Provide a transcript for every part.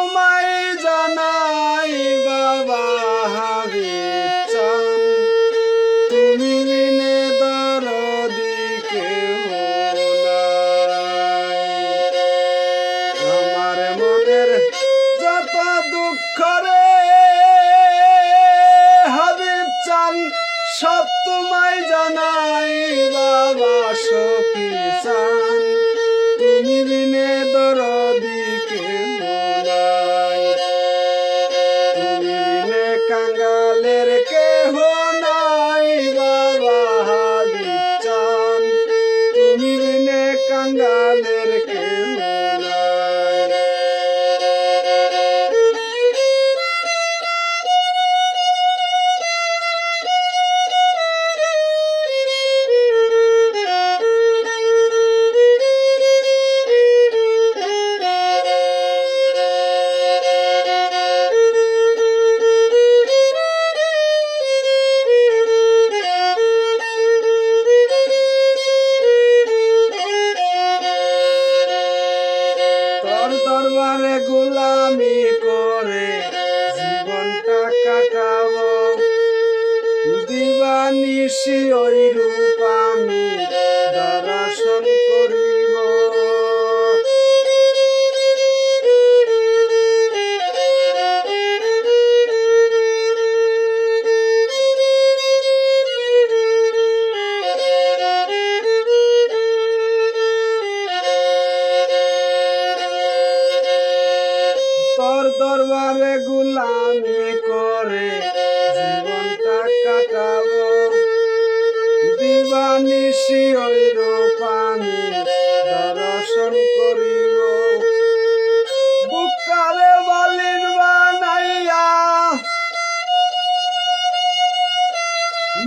তোমায় জানাই বাবা হাবিব চান, তুমি বিনে দরদি কেউ নাই। আমার মনের যত দুঃখ রে হাবিব চান, সব তোমায় জানাই বাবা শফি চান, তুমি বিনে দরদি কেউ নাই। তুমি বিনে কাঙ্গালের কেহ নাই বাবা হাবিব চান, তুমি বিনে কাঙ্গালের কেহ নাই। দরবারে গোলামি করে জীবনটা কাটাবো, দিবানিশি ওই রূপ আমি দর্শন করিব। তোর দরবারে গোলামি করে জীবনটা কাটাবো, দিবানিশি ওই রূপ আমি দর্শন করিব। বুকটারে বালির বানাইয়া,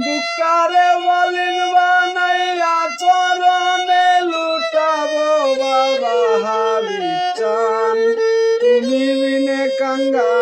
বুকটারে বালির বানাইয়া চরণে লুটাবো বাবা হাবিব চান, তুমি বিনে কাঙ্গাল